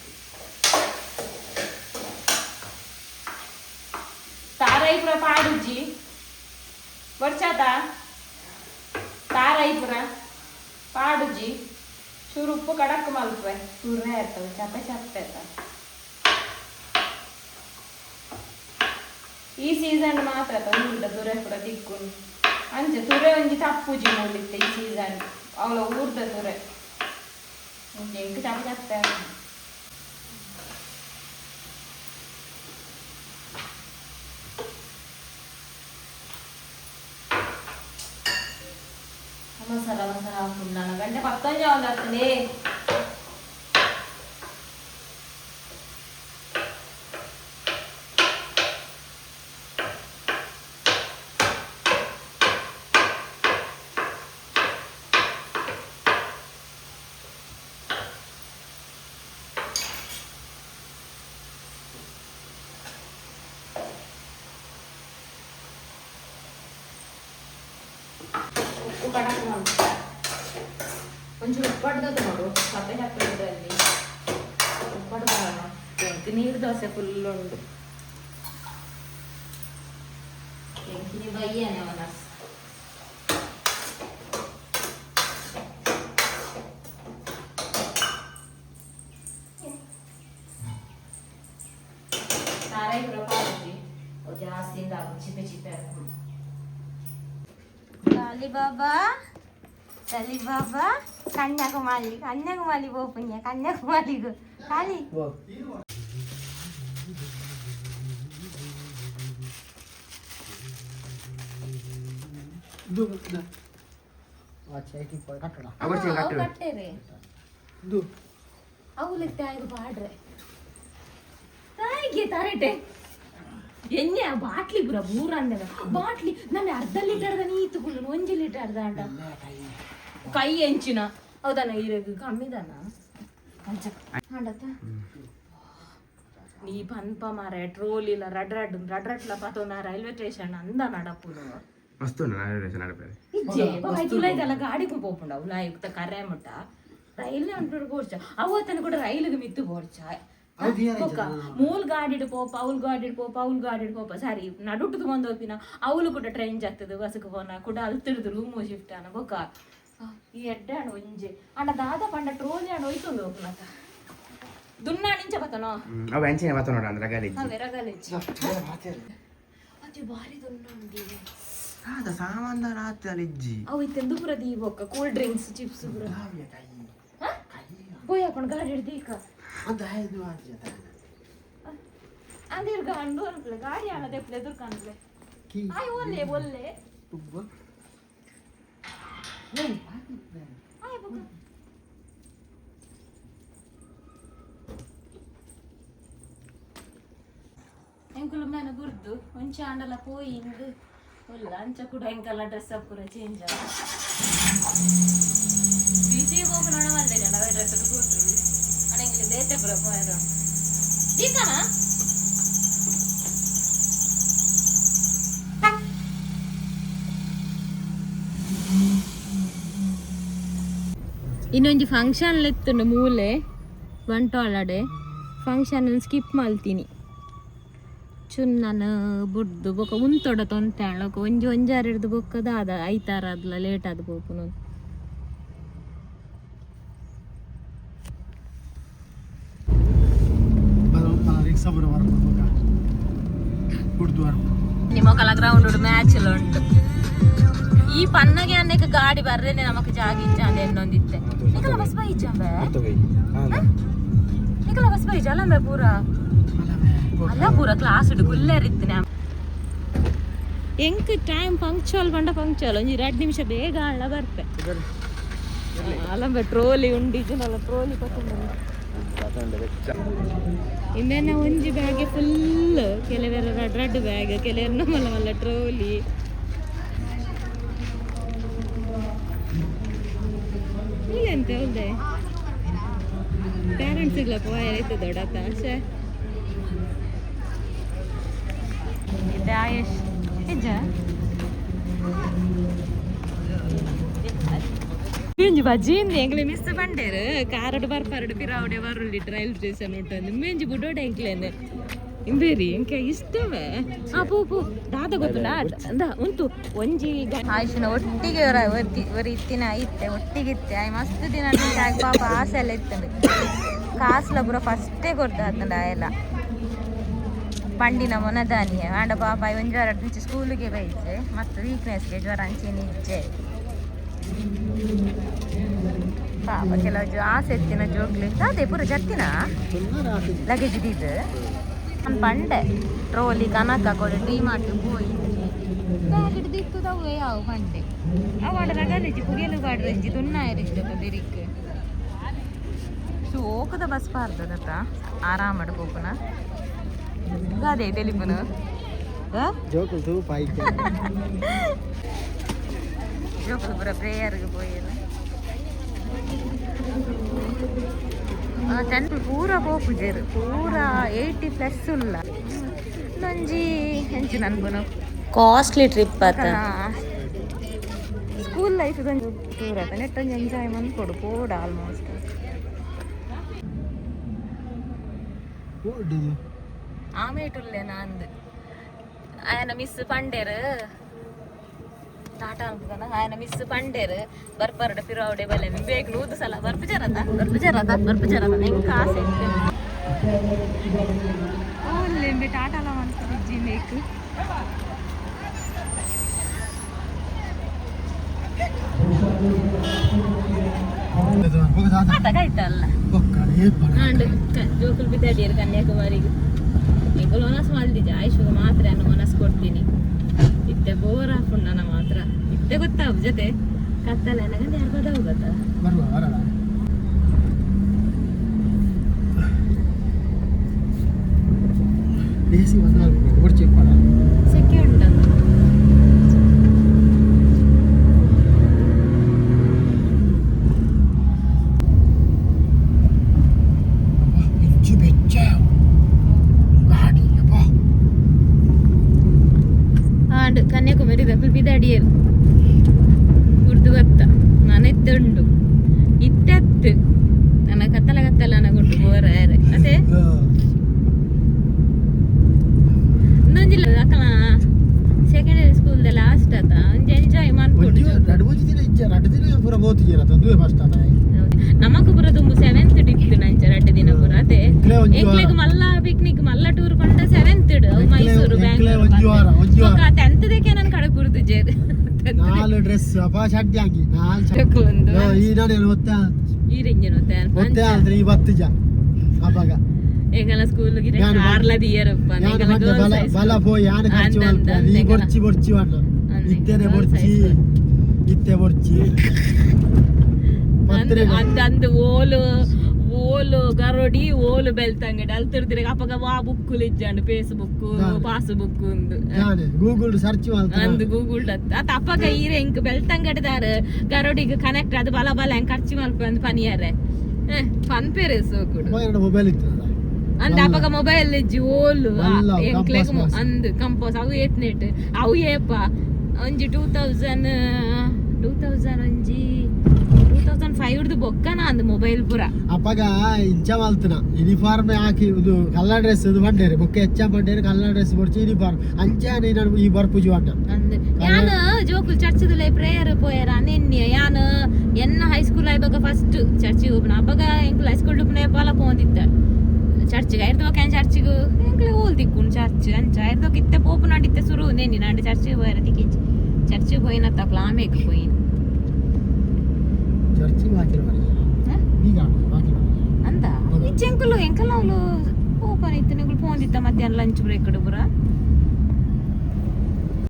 ತಾರೈಪುರ ಪಾಡುಜ್ಜಿ ಬರ್ಚಾತ ತಾರೈಪುರ ಪಾಡುಜ್ಜಿ ಚೂರು ಉಪ್ಪು ಕಡಕ್ ಮಲ್ಪೆ ತುರ್ರೆ ಇರ್ತವೆ ಚಪ್ಪೆ ಚಪ್ಪೆ ಈ ಸೀಸನ್ ಮಾತ್ರ ಊಟ ತುರೆ ಪುರ ತಿಕ್ಕೊಂಡು ಅಂಚೆ ತುರೆ ಒಂಜಿ ತಪ್ಪುಜಿ ನೋಡ್ಲಿತ್ತೆ ಈ ಸೀಸನ್ ಅವಳ ಊರ್ದ ತುರೆ ಎಂಟು ಚಪ್ಪೆ ಚಪ್ಪೆ ಮಸಾಲ ಹಾಕೊಂಡು ನಾನು ಗಂಟೆ 11 ಆಗ್ತದೆ ಉಪ್ಪು ಕಡಕ್ ಮಾಡಿ ಒಂಚೂರು ಉಪ್ಪಡ್ದದು ನೋಡು ಸಪ್ಪೆ ಚಪ್ಪೆ ಇದರಲ್ಲಿ ಉಪ್ಪಡ್ದ ಎಂಕಿ ನೀರು ದೋಸೆ ಫುಲ್ ಉಂಟು ಎಂಕಿನಿ ಬಯ್ಯನೆ ಮನಸ್ ಸಾರೈ ಪ್ರಪಾದಿ ಜಾಸ್ತಿ ಚಿಪ್ಪೆ ಚಿಪ್ಪೆ Alibaba Kanyakumari punya Kanyakumari go kali ಎಣ್ಣೆ ಬಾಟ್ಲಿ ಪುರ ಬೂರ ಅಂದ ಬಾಟ್ಲಿ ನಾನು ಅರ್ಧ ಲೀಟರ್ದ ನೀತು ಕುಳ್ಳು 1 ಲೀಟರ್ದ ಅಂಟ ಕೈ ಎಂಚಿನ ಹೌದಾನ ಇರದು ಕಮ್ಮಿದಾನ ಅಂಡತ್ತ ನೀ ಪನ್ಪ ಮಾರ ಟ್ರೋಲ್ ಇಲ್ಲ ರಡ್ರಡ್ಲ ಪತೊಂದ ರೈಲ್ವೆ ಸ್ಟೇಷನ್ ಅಂದ ನಡಪುನು ಮಸ್ತ್ ರೈಲ್ವೆ ಸ್ಟೇಷನ್ ನಡಪೆ ಇಜ್ಜೆ ಬೈತುಲ ಇದೆಲ್ಲ ಗಾಡಿಗೂ ಪೋಪುಂಡ ಉಲಾ ಯುಕ್ತ ಕರೆ ಮುಟ್ಟ ರೈಲ್ವೆ ಉಂಟು ಬೋರ್ಚ ಅವತ್ತನ ಕೂಡ ರೈಲಿಗೆ ಮಿತ್ತು ಬೋರ್ಚ ಮೂಲ್ ಗಾಡಿಡ್ ಪೋಪ ಅವ್ಲ್ ಗಾಡಿಡ್ ಪೋಪ ಸಾರಿ ನಡುಟು ಬಂದು ಹೋಗ್ತಿನ ಅವಳು ಕೂಡ ಟ್ರೈನ್ ಜಾಗ್ತದೆ ಬಸ್ಗೆ ಪೋನ ಕೂಡ ಅಲ್ತಿಡ್ದು ರೂಮು ಶಿಫ್ಟ್ ಅನ್ನ ಬೊಕ್ಕ ಈ ಎಡ್ಡೆ ಹಣ್ಣು ಒಂಜೆ ಅಣ್ಣ ದಾದ ಪಂಡ ಟ್ರೋಲಿ ಹಣ್ಣು ಹೋಯ್ತುಂಡು ಹೋಗ್ನಕ ದುನ್ನ ನಿಂಚ ಬತ್ತನೋ ಅವ ಎಂಚಿನ ಮಾತು ನೋಡ ಅಂದ್ರೆ ಗಲೀಜ್ ಅವೇ ರಗಲೇಜ್ ಅತಿ ಬಾರಿ ದುನ್ನುಂಡಿ ಆದ ಸಾಮಾನ್ದ ರಾತ್ರಿ ಅಲಿಜ್ಜಿ ಅವು ಇತ್ತೆಂದು ಪುರ ದೀಬೊಕ್ಕ ಕೂಲ್ ಡ್ರಿಂಕ್ಸ್ ಚಿಪ್ಸ್ ಪುರ ಹೋಯ್ ಹಾಕೊಂಡು ಗಾಡಿ ಹಿಡ್ದೀಕ ಅಂದಿರ್ ಗಂಡು ಅನ್ಪ್ಲೆ ಗಾಡಿ ಹಣ ತೆಪ್ಲೆ ಎದುರ್ಕಂಡ್ಲೆ ಆಯ್ ಒಲ್ಲೆ ಒಲ್ಲೆ ಆಯ್ ಬುಕ್ಕ ಎಂಕುಲು ಮೇನ ಗುರ್ದು ಒಂಚ ಅಂಡಲ ಪೋಯಿಂದು ಒಲ್ಲ ಅಂಚ ಕೂಡ ಎಂಕಲ್ಲ ಡ್ರೆಸ್ ಪೂರ ಚೇಂಜ್ ಆಗ ಬೀಚಿಗೆ ಹೋಗಿ ನೋಡವಲ್ಲೆ ನಾವೇ ಡ್ರೆಸ್ ಕೂರ್ತೀವಿ ಅಣ್ಣ ಇಂಗ್ಲಿ ದೇತೆ ಪುರ ಪೋಯದ ಈಕನ ಇನ್ನೊಂದು ಫಂಕ್ಷನ್ ಇತ್ತು ಮೂಲೆ ಬಂಟೋಳಡೆ ಫಂಕ್ಷನ್ ಸ್ಕಿಪ್ ಮಾಡ್ತೀನಿ ಚುನ್ನನ ಬುಡ್ದು ಬೊಕ್ಕ ಉಂತೊಡ ತೊಂತಾಳಕ ಒಂಜಾರು ಹಿಡ್ದು ಬೊಕ್ಕದ ಅದ ಐತಾರ ಅದ್ಲ ಲೇಟ್ ಆದ ಬೋಪುನು ನಿಮ್ಮಕಲ ಗ್ರೌಂಡ್ ಮ್ಯಾಚ್ ಉಂಟು ಈ ಪನ್ನಗೆ ಅನ್ನಕ್ಕೆ ಗಾಡಿ ಬರ್ರೇನೆ ನಮಕ್ ಜಾಗಿಜ್ಜಾಂದೆ ಎನ್ನೊಂದಿತ್ತೆ ನಿಕಲ ಬಸ್ ಬೈಜಾಂಬೆ ನಿಕಲ ಬಸ್ ಬೈಜ ಅಲ್ಲಂಬೆ ಪೂರ ಅಲ್ಲ ಪೂರ ಕ್ಲಾಸ್ ಗುಲ್ಲೆರಿತ್ತಿನ ಎಂಕ್ ಟೈಮ್ ಪಂಕ್ಚುವಲ್ ಬಂಡ ಪಂಕ್ಚುವಲ್ ಒಂಜಿ 2 ನಿಮಿಷ ಬೇಗ ಅಲ್ಲ ಬರ್ಪೆ ಅಲ್ಲಂಬೆ ಟ್ರೋಲಿ ಉಂಡಿ ಜನಲ್ಲ ಟ್ರೋಲಿ ಇನ್ನೇನ ಒಂಜಿ ಬ್ಯಾಗ್ ಫುಲ್ ಕೆಲವರ ರಡ್ ಬ್ಯಾಗ್ ಕೆಲವರ ನಮ್ಮಲ್ಲ ಮಲ್ಲ ಟ್ರೋಲಿ ಇಲ್ಲೆಂತ ಹೌದೆ ಪೇರೆಂಟ್ಸ್ ಇಲ್ಲ ಪೋಯ್ತು ದೊಡ್ಡತ್ತ ಅಷ್ಟೇ ಆಯಶ್ ನಿಜ ಮೇಂಜಿ ಬಜ್ಜಿಂದ ಎಂಗ್ಲೆ ಮಿಸ್ ಬಂಡೇರು ಕಾರಡು ಬರ್ಪಾರಡು ಪಿರಾವಡೆ ಬರುಳ್ಳಿ ರೈಲ್ ಸ್ಟೇಷನ್ ಉಂಟು ಮೇಂಜಿ ಬುಡೋಡೆ ಎಂಕ್ಲೇನೆ ಇಂಬೇರಿ ಎಂಕ ಇಷ್ಟವೇ ಆ ಪೂ ದಾದ ಗೊತ್ತುಂಡ ಅಂದ ಉಂಟು ಒಂಜಿ ಆಯುಷನ ಒಟ್ಟಿಗೆ ಒರ ಇತ್ತಿನ ಇತ್ತೆ ಒಟ್ಟಿಗೆ ಇತ್ತೆ ಆಯ್ ಮಸ್ತ್ ದಿನ ಪಾಪ ಆಸೆ ಎಲ್ಲ ಇತ್ತಂಡು ಕಾಸ್ಲ ಪೂರ ಫಸ್ಟೇ ಕೊಡ್ತಾತಂಡ ಎಲ್ಲ ಪಂಡಿನ ಮೊನದಾನಿಯ ಆಂಡ ಪಾಪ ಒಂಜಾರ నుంచి ಸ್ಕೂಲಿಗೆ ಬೈಜೆ ಮತ್ತು ವೀಕ್ನೆಸ್ಗೆ ಜ್ವರ ಅಂಚೆನಿ ಇಜ್ಜೆ ಪಾಪ ಕೆಲವು ಆಸೆ ಎತ್ತಿನ ಜೋಗ್ಲಿ ಅದೇ ಪೂರ ಜತ್ತಿನ ಲಗೇಜ್ ಇದ್ದಿದ್ದು ನಾನು ಪಂಡೆ ಟ್ರೋಲಿ ಕನಕ ಕೊಡಿ ಡಿ ಮಾರ್ಟ್ ಹೋಯಿ ಬ್ಯಾಗ್ ಹಿಡ್ದಿತ್ತು ಅವೇ ಯಾವ ಪಂಡೆ ಅವಾಡ ರಗಲಿಜಿ ಪುರಿಯಲು ಗಾಡ್ರೆ ಇಜ್ಜಿ ತುನ್ನಾಯರಿಜ್ಜದ ಬಿರಿಕ್ ಶೋಕದ ಬಸ್ ಪಾರ್ದದತ್ತ ಆರಾಮಡ್ ಹೋಗುನ ಗಾದೆ ತೆಲಿಪುನು ಜೋಕುಲ್ ತೂ ಪಾಯ್ಕೆ ಜೋಕುಲ್ ಪುರ ಪ್ರೇಯರ್ಗೆ ಪೋಯಿಲ್ಲ ಟೆಂಪಲ್ ಪೂರ ಪೋಪುಜೆರು ಪೂರ 80+ ಉಲ್ಲ ಒಂಜಿ ಹೆಂಚು ನನ್ಗುನು ಕಾಸ್ಟ್ಲಿ ಟ್ರಿಪ್ ಆತ ಸ್ಕೂಲ್ ಲೈಫ್ ಒಂಜಿ ಟೂರ್ ಆತ ನೆಟ್ಟೊಂದು ಎಂಜಾಯ್ ಮನ್ಕೊಡು ಪೋಡ ಆಲ್ಮೋಸ್ಟ್ ಆಮೇಟುಲ್ಲೆ ನಂದು ಆಯನ ಮಿಸ್ ಪಂಡೇರು ಟಾಟಾ ಅನ್ಕನ ಆಯನ ಮಿಸ್ ಪಂಡೇರು ಬರ್ಪರ್ಡ ಪಿರಾವಡೆ ಬಲೆ ಬೇಗ ನೂದು ಸಲ ಬರ್ಪುಜರದ ಹೆಂಗೆ ಆಸೆ ಇತ್ತು ಓಲ್ಲೆಂಬೆ ಟಾಟಾಲ ಮಾಡ್ತಾರೆ ಜಿ ಮೇಕು ಆಯ್ತಲ್ಲ ಜೋಕುಲ್ ಬಿದ್ದಾಡಿಯರು ಕನ್ಯಾಕುಮಾರಿಗೆ ಎಂಕುಲು ಮನಸ್ಸು ಮಲ್ದಿದ್ದೆ ಆಯುಷಗ ಮಾತ್ರ ಅನ್ನು ಮನಸ್ಸು ಕೊಡ್ತೀನಿ ಇತ್ತೆ ಬೋರ್ ಹಾಕೊಂಡು ನನ್ನ ಮಾತ್ರ ಇತ್ತೆ ಗೊತ್ತಾವ ಜೊತೆ ಕತ್ತಲ ನನಗಂದ್ರೆ ಯಾರು ಗೊತ್ತಾವ ಗೊತ್ತಾ ಸೆಕೆ ಉಂಟಂತ ಕನ್ಯಾಕುಮಾರಿ ದಪ್ಪಲ್ ಬಿದಾಡಿಯರು ಉರ್ದು ಗೊತ್ತ ನಾನೆತ್ತುಂಡು ಇತ್ತೆತ್ತು ನನ್ನ ಕತ್ತಲ ನನಗುಂಟು ಬೋರ ಅದೇ ಇನ್ನೊಂದಿಲ್ಲ ಹೋತು ಜೀರ ತಂದು ಫಸ್ಟ್ ಅದ ನಮಕ್ ಪುರ ತುಂಬ 7th ಇತ್ತು ನಂಚ 2 ದಿನ ಪುರ ಅದೇ ಎಂಕ್ಲೆಗ್ ಮಲ್ಲ ಪಿಕ್ನಿಕ್ ಮಲ್ಲ ಟೂರ್ ಕೊಂಡ 7th ಮೈಸೂರು ಬ್ಯಾಂಗ್ಳೂರ್ 10th ದಕ್ಕೆ ನಾನು ಕಡೆ ಪುರ್ದು ಜೇರ್ 4 ಡ್ರೆಸ್ ಅಪ್ಪ ಶಡ್ಡಿ ಆಗಿ 4 ಒಂದು ಈ ನಾನೇ ಒತ್ತೆ ಈ ರೇಂಜ್ ಒತ್ತೆ ಅಂದ್ರೆ ಈ 10 ಜನ ಅವಾಗ ಎಂಗಲ ಸ್ಕೂಲ್ ಗೆ ಕಾರ್ಲ ದಿಯರಪ್ಪ ಬಲ ಪೋಯಿ ಯಾನೆ ಖರ್ಚು ಮಾಡ್ತಾರೆ ಈ ಬರ್ಚಿ ವಣ್ಣ ಇತ್ತೇನೆ ಬರ್ಚಿ ಅಂದು ಓಲು ಗರೋಡಿ ಓಲು ಬೆಳ್ತಂಗಡಿ ಅಲ್ಲಿ ತಿರ್ದಿರ ಅಪ್ಪಗ ವಾ ಬುಕ್ಕುಲು ಇಜ್ಜಂಡು ಫೇಸ್ಬುಕ್ ಪಾಸ್ಬುಕ್ ಒಂದು ಗೂಗಲ್ ಸರ್ಚ್ ಅಂದು ಗೂಗಲ್ ಅತ್ತ ಅಪ್ಪಗ ಈರ ಎಂಕ್ ಬೆಳ್ತಂಗಡಿದಾರ ಗರೋಡಿಗೆ ಕನೆಕ್ಟ್ ಅದು ಬಲ ಹೆಂಗ್ ಖರ್ಚು ಮಲ್ಪ ಅಂದ್ ಪನಿಯಾರೆ ಫನ್ ಪೇರೆ ಸೋಕುಡು ಮೊಬೈಲ್ ಇತ್ತು ಅಂದ ಅಪ್ಪಗ ಮೊಬೈಲ್ ಇಜ್ಜಿ ಓಲು ಎಂಕ್ಲೆಗ್ ಅಂದ್ ಕಂಪೋಸ್ ಅವು ಏತ್ನೆಟ್ ಅವು ಏಪ ಒಂಜಿ 2005 ಬೊಕ್ಕನ ಅಂದ್ ಮೊಬೈಲ್ ಪುರ ಅಪ್ಪಗ ಇಂಚ ಮಲ್ತನ ಯೂನಿಫಾರ್ಮ್ ಹಾಕಿ ಇದು ಕಲ್ಲರ್ ಡ್ರೆಸ್ ಇದು ಬಂಡೇರಿ ಬೊಕ್ಕ ಹೆಚ್ಚ ಬಂಡೇರಿ ಕಲ್ಲರ್ ಡ್ರೆಸ್ ಬರ್ಚಿ ಯೂನಿಫಾರ್ಮ್ ಅಂಚಾನೆ ನಾನು ಈ ಬರ್ಪುಜು ಅಣ್ಣ ಅಂದ್ ಯಾನ ಜೋಕುಲ್ ಚರ್ಚದಲ್ಲೇ ಪ್ರೇಯರ್ ಪೋಯರ ನೆನ್ನೆ ಯಾನ ಎನ್ನ ಹೈಸ್ಕೂಲ್ ಆಯ್ಬಾಗ ಫಸ್ಟ್ ಚರ್ಚಿಗೆ ಹೋಗ್ನ ಅಪ್ಪಗ ಎಂಕ್ಲ ಹೈಸ್ಕೂಲ್ ಡುಪ್ನೆ ಪಾಲ ಪೋಂದಿದ್ದ ಚರ್ಚಿಗೆ ಆಯ್ತವ ಚರ್ಚಿಗೆ ಎಂಕ್ಲೆ ಹೋಲ್ದಿಕ್ಕುನ್ ಚರ್ಚ್ ಅಂಚ ಆಯ್ತವ ಕಿತ್ತೆ ಪೋಪು ನಡಿತ್ತೆ ಸುರು ನೆನ್ನೆ ನಾಡು ಚರ್ಚಿಗೆ ಹೋಯರ ತಿಕ್ಕಿಂಚಿ ಚರ್ಚಿಗೆ ಹೋಯಿನ ತಪ್ಲ ಆಮೇಲೆ ಹೋಯಿನ ಚರ್ಚಿಗೆ ಹಾಕಿಲ್ಲ ಈಗ ಅಂತ ಇಚ್ಚೆಂಕಲು ಎಂಕಲ ಅವಳು ಓಪನ್ ಇತ್ತು ನಿಂಗಳು ಫೋನ್ ಇತ್ತ ಮಧ್ಯಾಹ್ನ ಲಂಚ್ ಬ್ರೇಕ್ ಪುರ